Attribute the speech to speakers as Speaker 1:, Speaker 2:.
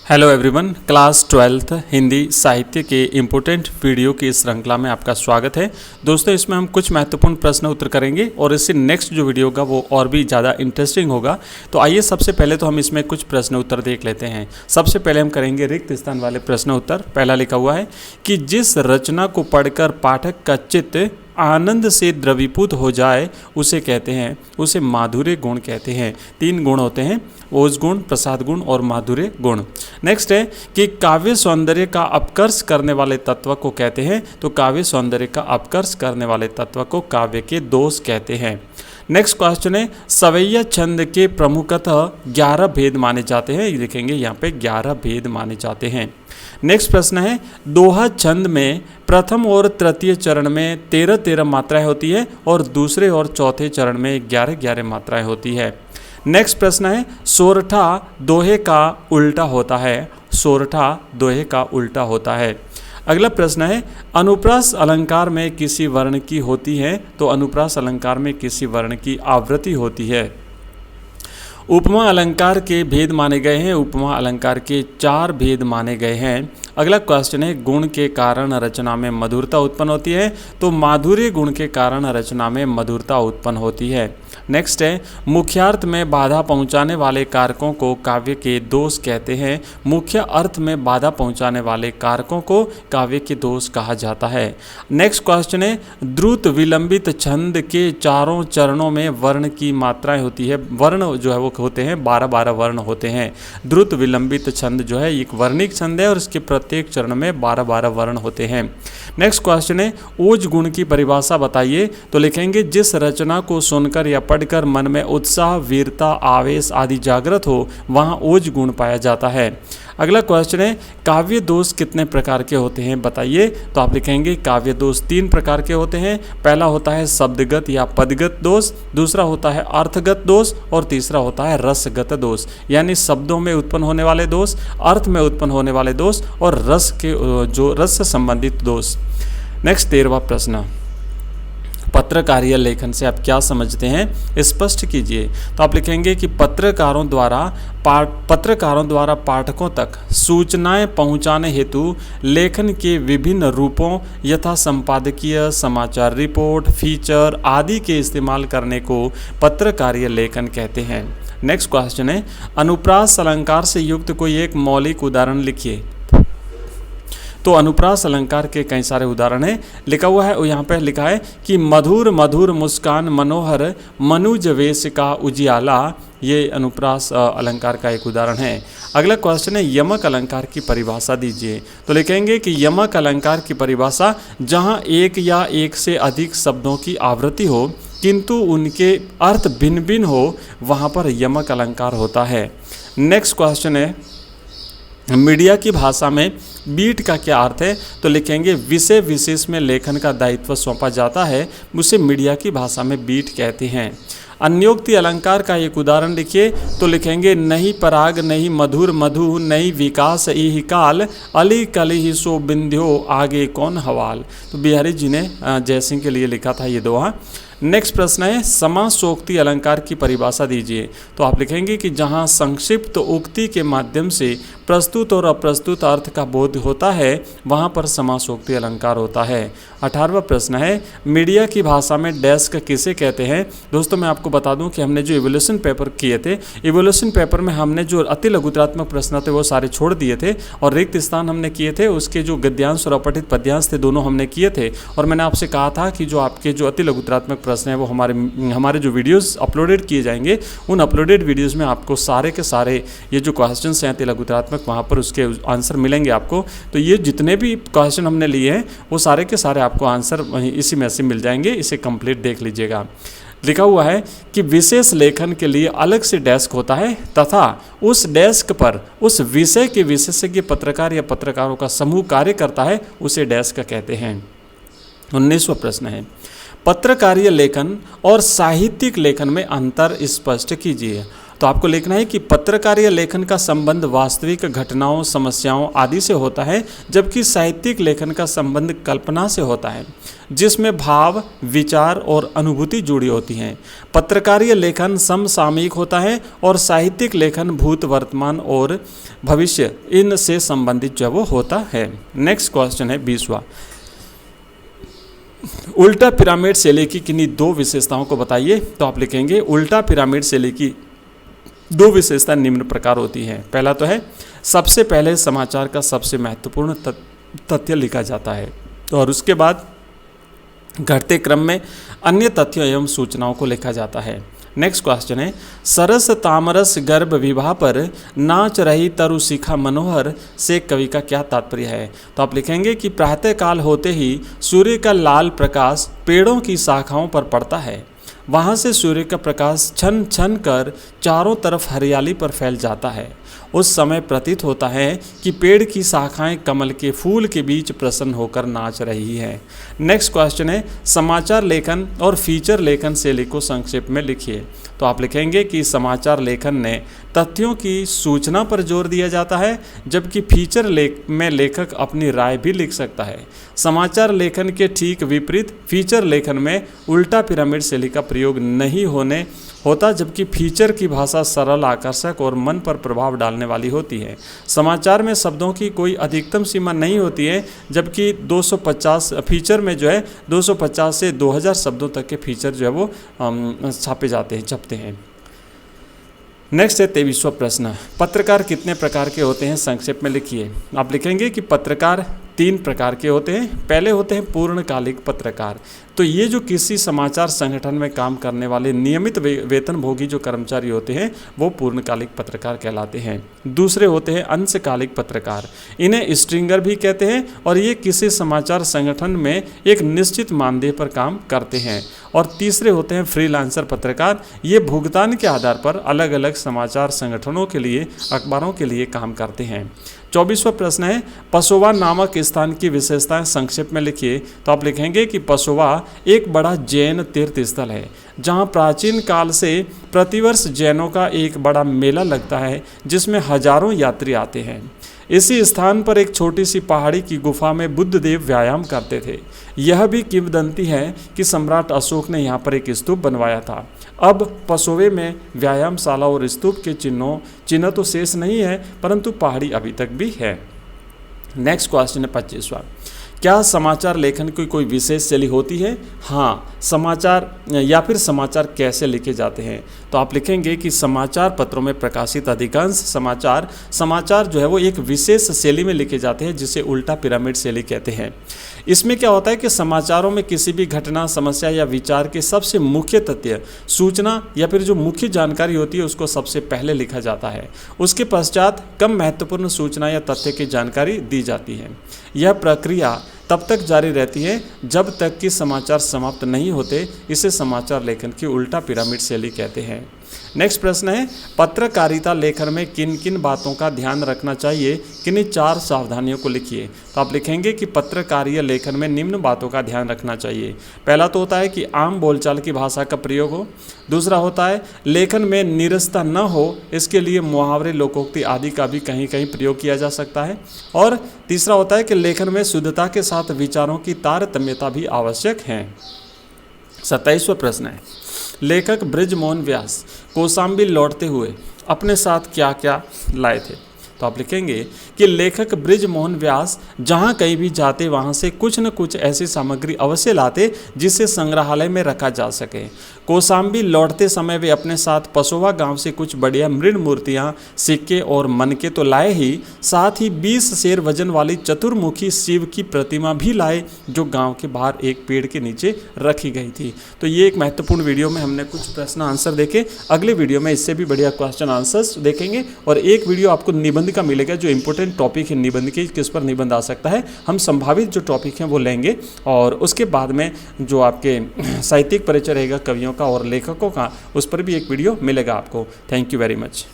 Speaker 1: Hello everyone, class 12th Hindi साहित्य के important video की इस श्रृंखला में आपका स्वागत है। दोस्तों, इसमें हम कुछ महत्वपूर्ण प्रश्न उत्तर करेंगे और इससे नेक्स्ट जो वीडियो होगा वो और भी ज़्यादा इंटरेस्टिंग होगा। तो आइए सबसे पहले तो हम इसमें कुछ प्रश्न उत्तर देख लेते हैं। सबसे पहले हम करेंगे रिक्त स्थान वाले प्रश्न उत्तर। पहला लिखा हुआ है कि जिस रचना को पढ़कर पाठक का चित्त आनंद से द्रवीभूत हो जाए उसे कहते हैं, उसे माधुर्य गुण कहते हैं। 3 गुण होते हैं, ओज गुण, प्रसाद गुण और माधुर्य गुण। नेक्स्ट है कि काव्य सौंदर्य का अपकर्ष करने वाले तत्व को कहते हैं, तो काव्य सौंदर्य का अपकर्ष करने वाले तत्व को काव्य के दोष कहते हैं। नेक्स्ट क्वेश्चन है सवैया छंद के प्रमुखतः 11 भेद माने जाते हैं। ये देखेंगे यहाँ पे 11 भेद माने जाते हैं। नेक्स्ट प्रश्न है दोहा छंद में प्रथम और तृतीय चरण में 13-13 मात्राएं होती है और दूसरे और चौथे चरण में 11-11 मात्राएं होती है। नेक्स्ट प्रश्न है सोरठा दोहे का उल्टा होता है। सोरठा दोहे का उल्टा होता है। अगला प्रश्न है अनुप्रास अलंकार में किसी वर्ण की होती है, तो अनुप्रास अलंकार में किसी वर्ण की आवृत्ति होती है। उपमा अलंकार के भेद माने गए हैं। उपमा अलंकार के 4 भेद माने गए हैं। अगला क्वेश्चन है गुण के कारण रचना में मधुरता उत्पन्न होती है, तो माधुर्य गुण के कारण रचना में मधुरता उत्पन्न होती है। नेक्स्ट है मुख्यार्थ में बाधा पहुंचाने वाले कारकों को काव्य के दोष कहते हैं। मुख्य अर्थ में बाधा पहुंचाने वाले कारकों को काव्य के दोष कहा जाता है। नेक्स्ट क्वेश्चन है द्रुत विलंबित छंद के चारों चरणों में वर्ण की मात्राएं होती है। वर्ण जो है वो होते हैं 12-12 वर्ण होते हैं। द्रुत विलंबित छंद जो है एक वर्णिक छंद है और इसके प्रत्येक चरण में 12-12 वर्ण होते हैं। नेक्स्ट क्वेश्चन है ओज गुण की परिभाषा बताइए, तो लिखेंगे जिस रचना को सुनकर या पढ़कर मन में उत्साह, वीरता, आवेश आदि जागृत हो वहाँ ओज गुण पाया जाता है। अगला क्वेश्चन है काव्य दोष कितने प्रकार के होते हैं बताइए, तो आप लिखेंगे काव्य दोष 3 प्रकार के होते हैं। पहला होता है शब्दगत या पदगत दोष, दूसरा होता है अर्थगत दोष और तीसरा होता है रसगत दोष, यानी शब्दों में उत्पन्न होने वाले दोष, अर्थ में उत्पन्न होने वाले दोष और रस के जो रस से संबंधित दोष। नेक्स्ट 13वां प्रश्न पत्रकारीय लेखन से आप क्या समझते हैं, स्पष्ट कीजिए। तो आप लिखेंगे कि पत्रकारों द्वारा पाठकों तक सूचनाएं पहुंचाने हेतु लेखन के विभिन्न रूपों यथा संपादकीय, समाचार रिपोर्ट, फीचर आदि के इस्तेमाल करने को पत्रकारीय लेखन कहते हैं। नेक्स्ट क्वेश्चन है अनुप्रास अलंकार से युक्त कोई एक मौलिक उदाहरण लिखिए। तो अनुप्रास अलंकार के कई सारे उदाहरण हैं, लिखा हुआ है यहाँ पे लिखा है कि मधुर मधुर मुस्कान मनोहर मनुज वेश का उजियाला, ये अनुप्रास अलंकार का एक उदाहरण है। अगला क्वेश्चन है यमक अलंकार की परिभाषा दीजिए। तो लिखेंगे कि यमक अलंकार की परिभाषा जहाँ एक या एक से अधिक शब्दों की आवृत्ति हो किंतु उनके अर्थ भिन्न भिन्न हो वहाँ पर यमक अलंकार होता है। नेक्स्ट क्वेश्चन है मीडिया की भाषा में बीट का क्या अर्थ है, तो लिखेंगे विषय विशेष में लेखन का दायित्व सौंपा जाता है, उसे मीडिया की भाषा में बीट कहते हैं। अन्योक्ति अलंकार का एक उदाहरण लिखिए, तो लिखेंगे नहीं पराग नहीं मधुर मधु नहीं विकास यही काल अली कली ही सो बिंध्यो आगे कौन हवाल। तो बिहारी जी ने जयसिंह के लिए लिखा था ये दोहा। नेक्स्ट प्रश्न है समासोक्ति अलंकार की परिभाषा दीजिए। तो आप लिखेंगे कि जहां संक्षिप्त उक्ति के माध्यम से प्रस्तुत और अप्रस्तुत अर्थ का बोध होता है वहां पर समासोक्ति अलंकार होता है। 18वां प्रश्न है मीडिया की भाषा में डेस्क किसे कहते हैं। दोस्तों, मैं आपको बता दूं कि हमने जो इवोल्यूशन पेपर किए थे, इवोल्यूशन पेपर में हमने जो अति लघुत्रात्मक प्रश्न थे वो सारे छोड़ दिए थे और रिक्त स्थान हमने किए थे, उसके जो गद्यांश और अपठित पद्यांश थे दोनों हमने किए थे। और मैंने आपसे कहा था कि जो आपके जो अति लघुत्रात्मक प्रश्न है वो हमारे जो वीडियोस अपलोडेड किए जाएंगे उन अपलोडेड वीडियोस में आपको सारे के सारे ये जो क्वेश्चंस हैं अति लघुत्रात्मक वहाँ पर उसके आंसर मिलेंगे आपको। तो ये जितने भी क्वेश्चन हमने लिए हैं वो सारे के सारे आपको आंसर इसी में से मिल जाएंगे, इसे कंप्लीट देख लीजिएगा। लिखा हुआ है कि विशेष लेखन के लिए अलग से डेस्क होता है तथा उस डेस्क पर उस विषय के विशेषज्ञ पत्रकार या पत्रकारों का समूह कार्य करता है, उसे डेस्क कहते हैं। 19वां प्रश्न है पत्रकारीय लेखन और साहित्यिक लेखन में अंतर स्पष्ट कीजिए। तो आपको लिखना है कि पत्रकारिता लेखन का संबंध वास्तविक घटनाओं, समस्याओं आदि से होता है, जबकि साहित्यिक लेखन का संबंध कल्पना से होता है, जिसमें भाव, विचार और अनुभूति जुड़ी होती हैं। पत्रकारिता लेखन समसामयिक होता है और साहित्यिक लेखन भूत, वर्तमान और भविष्य इनसे संबंधित जो वो होता है। नेक्स्ट क्वेश्चन है 20वां। उल्टा पिरामिड शैली की किन्हीं 2 विशेषताओं को बताइए। तो आप लिखेंगे उल्टा पिरामिड शैली की 2 विशेषता निम्न प्रकार होती हैं। पहला तो है सबसे पहले समाचार का सबसे महत्वपूर्ण तथ्य लिखा जाता है और उसके बाद घटते क्रम में अन्य तथ्यों एवं सूचनाओं को लिखा जाता है। नेक्स्ट क्वेश्चन है सरस तामरस गर्भ विवाह पर नाच रही तरु शिखा मनोहर से कवि का क्या तात्पर्य है। तो आप लिखेंगे कि प्रातःकाल होते ही सूर्य का लाल प्रकाश पेड़ों की शाखाओं पर पड़ता है, वहाँ से सूर्य का प्रकाश छन छन कर चारों तरफ हरियाली पर फैल जाता है। उस समय प्रतीत होता है कि पेड़ की शाखाएं कमल के फूल के बीच प्रसन्न होकर नाच रही हैं। नेक्स्ट क्वेश्चन है समाचार लेखन और फीचर लेखन शैली को संक्षेप में लिखिए। तो आप लिखेंगे कि समाचार लेखन ने तथ्यों की सूचना पर जोर दिया जाता है, जबकि फीचर में लेखक अपनी राय भी लिख सकता है। समाचार लेखन के ठीक विपरीत फीचर लेखन में उल्टा पिरामिड शैली का प्रयोग नहीं होता, जबकि फीचर की भाषा सरल, आकर्षक और मन पर प्रभाव डालने वाली होती है। समाचार में शब्दों की कोई अधिकतम सीमा नहीं होती है, जबकि 250 फीचर में जो है 250 से 2000 शब्दों तक के फीचर जो है वो छपते हैं। नेक्स्ट है 23वां प्रश्न। पत्रकार कितने प्रकार के होते हैं, संक्षेप में लिखिए। आप लिखेंगे कि पत्रकार 3 प्रकार के होते हैं। पहले होते हैं पूर्णकालिक पत्रकार। तो ये जो किसी समाचार संगठन में काम करने वाले नियमित वेतनभोगी जो कर्मचारी होते हैं वो पूर्णकालिक पत्रकार कहलाते हैं। दूसरे होते हैं अंशकालिक पत्रकार, इन्हें स्ट्रिंगर भी कहते हैं और ये किसी समाचार संगठन में एक निश्चित मानदेय पर काम करते हैं। और तीसरे होते हैं फ्रीलांसर पत्रकार, ये भुगतान के आधार पर अलग अलग समाचार संगठनों के लिए, अखबारों के लिए काम करते हैं। 24वां प्रश्न है पसोवा नामक स्थान की विशेषताएं संक्षेप में लिखिए। तो आप लिखेंगे कि पसोवा एक बड़ा जैन तीर्थ स्थल है, जहां प्राचीन काल से प्रतिवर्ष जैनों का एक बड़ा मेला लगता है, जिसमें हजारों यात्री आते हैं। इसी स्थान पर एक छोटी सी पहाड़ी की गुफा में बुद्ध देव व्यायाम करते थे। यह भी किंवदंती है कि सम्राट अशोक ने यहाँ पर एक स्तूप बनवाया था। अब पसोवे में व्यायामशाला और स्तूप के चिन्ह तो शेष नहीं है, परंतु पहाड़ी अभी तक भी है। नेक्स्ट क्वेश्चन है 25वां। क्या समाचार लेखन की कोई विशेष शैली होती है? हाँ, समाचार या फिर समाचार कैसे लिखे जाते हैं। तो आप लिखेंगे कि समाचार पत्रों में प्रकाशित अधिकांश समाचार जो है वो एक विशेष शैली में लिखे जाते हैं, जिसे उल्टा पिरामिड शैली कहते हैं। इसमें क्या होता है कि समाचारों में किसी भी घटना, समस्या या विचार के सबसे मुख्य तथ्य, सूचना या फिर जो मुख्य जानकारी होती है उसको सबसे पहले लिखा जाता है। उसके पश्चात कम महत्वपूर्ण सूचना या तथ्य की जानकारी दी जाती है। यह प्रक्रिया तब तक जारी रहती है जब तक कि समाचार समाप्त नहीं होते। इसे समाचार लेखन की उल्टा पिरामिड शैली कहते हैं। नेक्स्ट प्रश्न है पत्रकारिता लेखन में किन किन बातों का ध्यान रखना चाहिए, किन्हीं 4 सावधानियों को लिखिए। तो आप लिखेंगे कि पत्रकारिता लेखन में निम्न बातों का ध्यान रखना चाहिए। पहला तो होता है कि आम बोलचाल की भाषा का प्रयोग हो। दूसरा होता है लेखन में नीरसता न हो, इसके लिए मुहावरे, लोकोक्ति आदि का भी कहीं कहीं प्रयोग किया जा सकता है। और तीसरा होता है कि लेखन में शुद्धता के साथ विचारों की तारतम्यता भी आवश्यक है। 27वां प्रश्न है लेखक बृजमोहन व्यास कौशाम्बी लौटते हुए अपने साथ क्या क्या लाए थे। तो आप लिखेंगे कि लेखक बृजमोहन व्यास जहाँ कहीं भी जाते वहाँ से कुछ न कुछ ऐसी सामग्री अवश्य लाते जिसे संग्रहालय में रखा जा सके। कौशाम्बी लौटते समय वे अपने साथ पसोवा गांव से कुछ बढ़िया मृण मूर्तियाँ, सिक्के और मनके तो लाए ही, साथ ही 20 सेर वजन वाली चतुर्मुखी शिव की प्रतिमा भी लाए, जो गांव के बाहर एक पेड़ के नीचे रखी गई थी। तो ये एक महत्वपूर्ण वीडियो में हमने कुछ प्रश्न आंसर देखे। अगले वीडियो में इससे भी बढ़िया क्वेश्चन आंसर्स देखेंगे और एक वीडियो आपको निबंध का मिलेगा, जो इंपॉर्टेंट टॉपिक है निबंध के, किस पर निबंध आ सकता है। हम संभावित जो टॉपिक हैं वो लेंगे और उसके बाद में जो आपके साहित्यिक परिचय रहेगा कवियों का और लेखकों का, उस पर भी एक वीडियो मिलेगा आपको। Thank you very much.